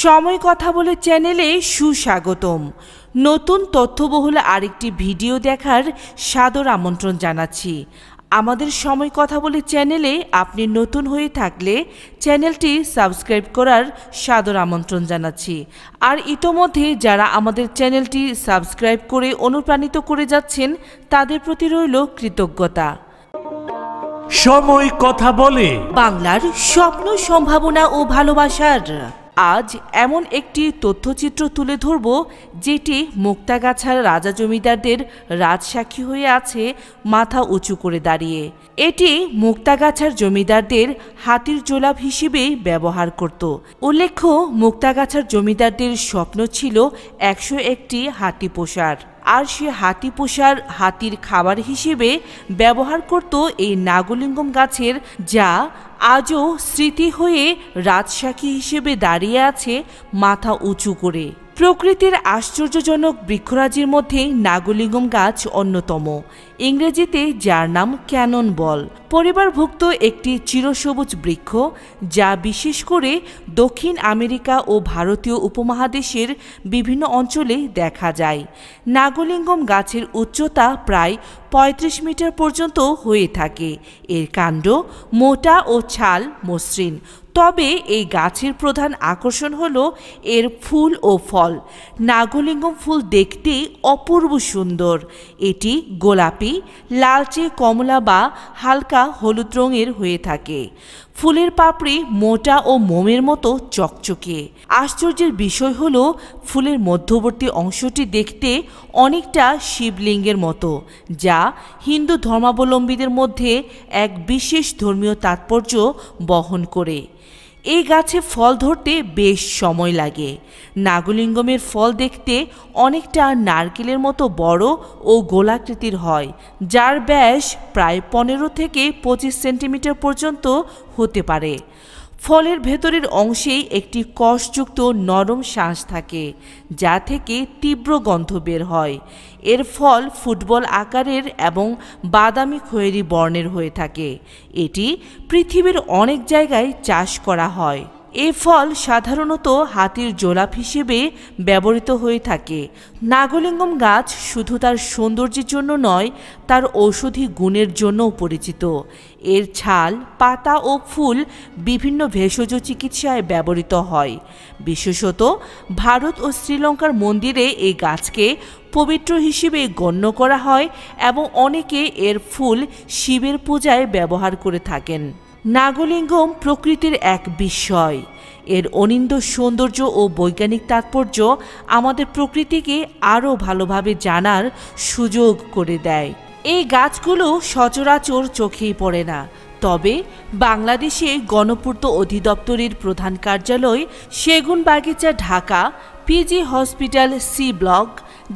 সময় কথা বলে চ্যানেলে সুস্বাগতম। নতুন তথ্যবহুল আরেকটি ভিডিও দেখার সাদর আমন্ত্রণ জানাচ্ছি। আমাদের সময় কথা বলে চ্যানেলে আপনি নতুন হয়ে থাকলে চ্যানেলটি সাবস্ক্রাইব করার সাদর আমন্ত্রণ জানাচ্ছি। আর ইতোমধ্যে যারা আমাদের চ্যানেলটি সাবস্ক্রাইব করে অনুপ্রাণিত করে যাচ্ছেন তাদের প্রতি রইল কৃতজ্ঞতা। সময় কথা বলে বাংলার স্বপ্ন, সম্ভাবনা ও ভালোবাসার আজ এমন একটি তথ্যচিত্র তুলে ধরব যেটি মুক্তাগাছার রাজা জমিদারদের রাজসাক্ষী হয়ে আছে মাথা উঁচু করে দাঁড়িয়ে। এটি মুক্তাগাছার জমিদারদের হাতির জোলাপ হিসেবে ব্যবহার করত। উল্লেখ্য, মুক্তাগাছার জমিদারদের স্বপ্ন ছিল 101টি হাতি পোষার, আর সে হাতি পোষার হাতির খাবার হিসেবে ব্যবহার করত এই নাগলিঙ্গম গাছের, যা আজও স্মৃতি হয়ে রাজসাক্ষী হিসেবে দাঁড়িয়ে আছে মাথা উঁচু করে। প্রকৃতির আশ্চর্যজনক বৃক্ষরাজির মধ্যে নাগলিঙ্গম গাছ অন্যতম, ইংরেজিতে যার নাম ক্যানন বল। পরিবারভুক্ত একটি চিরসবুজ বৃক্ষ, যা বিশেষ করে দক্ষিণ আমেরিকা ও ভারতীয় উপমহাদেশের বিভিন্ন অঞ্চলে দেখা যায়। নাগলিঙ্গম গাছের উচ্চতা প্রায় 35 মিটার পর্যন্ত হয়ে থাকে। এর কাণ্ড মোটা ও ছাল মসৃণ। তবে এই গাছের প্রধান আকর্ষণ হল এর ফুল ও ফল। নাগলিঙ্গম ফুল দেখতে অপূর্ব সুন্দর। এটি গোলাপি, লালচে কমলা বা হালকা হলুদ রঙের হয়ে থাকে। ফুলের পাপড়ি মোটা ও মোমের মতো চকচকে। আশ্চর্যের বিষয় হল ফুলের মধ্যবর্তী অংশটি দেখতে অনেকটা শিবলিঙ্গের মতো, যা হিন্দু ধর্মাবলম্বীদের মধ্যে এক বিশেষ ধর্মীয় তাৎপর্য বহন করে। এই গাছে ফল ধরতে বেশ সময় লাগে। নাগলিঙ্গমের ফল দেখতে অনেকটা নারকেলের মতো বড় ও গোলাকৃতির হয়, যার ব্যাস প্রায় 15 থেকে 25 সেন্টিমিটার পর্যন্ত হতে পারে। ফলের ভেতরের অংশেই একটি কষযুক্ত নরম শাঁস থাকে, যা থেকে তীব্র গন্ধ বের হয়। এর ফল ফুটবল আকারের এবং বাদামি খয়েরি বর্ণের হয়ে থাকে। এটি পৃথিবীর অনেক জায়গায় চাষ করা হয়। এই ফল সাধারণত হাতির জোলাপ হিসেবে ব্যবহৃত হয়ে থাকে। নাগলিঙ্গম গাছ শুধু তার সৌন্দর্যের জন্য নয়, তার ঔষধি গুণের জন্যও পরিচিত। এর ছাল, পাতা ও ফুল বিভিন্ন ভেষজ চিকিৎসায় ব্যবহৃত হয়। বিশেষত ভারত ও শ্রীলঙ্কার মন্দিরে এই গাছকে পবিত্র হিসেবে গণ্য করা হয় এবং অনেকে এর ফুল শিবের পূজায় ব্যবহার করে থাকেন। নাগলিঙ্গম প্রকৃতির এক বিস্ময়। এর অনিন্দ্য সৌন্দর্য ও বৈজ্ঞানিক তাৎপর্য আমাদের প্রকৃতিকে আরও ভালোভাবে জানার সুযোগ করে দেয়। এই গাছগুলো সচরাচর চোখেই পড়ে না, তবে বাংলাদেশে গণপূর্ত অধিদপ্তরের প্রধান কার্যালয়, Segunbagicha, Dhaka, PG hospital, C block,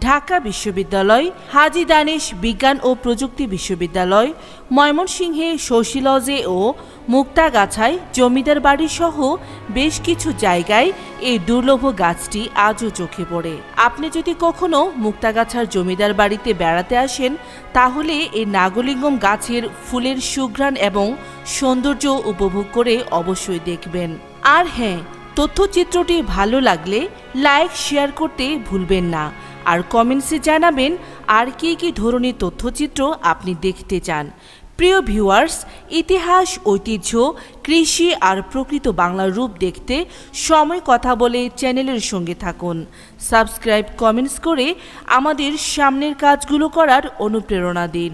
Dhaka বিশ্ববিদ্যালয়, হাজী দানেশ বিজ্ঞান ও প্রযুক্তি বিশ্ববিদ্যালয়, ময়মনসিংহে শশী লজে ও মুক্তাগাছায় জমিদার বাড়ি সহ বেশ কিছু জায়গায় এই দুর্লভ গাছটি আজও চোখে পড়ে। আপনি যদি কখনো মুক্তাগাছার জমিদার বাড়িতে বেড়াতে আসেন, তাহলে এই নাগলিঙ্গম গাছের ফুলের সুঘ্রাণ এবং সৌন্দর্য উপভোগ করে অবশ্যই দেখবেন। আর হ্যাঁ, তথ্যচিত্রটি ভালো লাগলে লাইক, শেয়ার করতে ভুলবেন না। আর কমেন্টসে জানাবেন আর কী কী ধরনের তথ্যচিত্র আপনি দেখতে চান। প্রিয় ভিউয়ার্স, ইতিহাস, ঐতিহ্য, কৃষি আর প্রকৃত বাংলার রূপ দেখতে সময় কথা বলে চ্যানেলের সঙ্গে থাকুন। সাবস্ক্রাইব, কমেন্টস করে আমাদের সামনের কাজগুলো করার অনুপ্রেরণা দিন।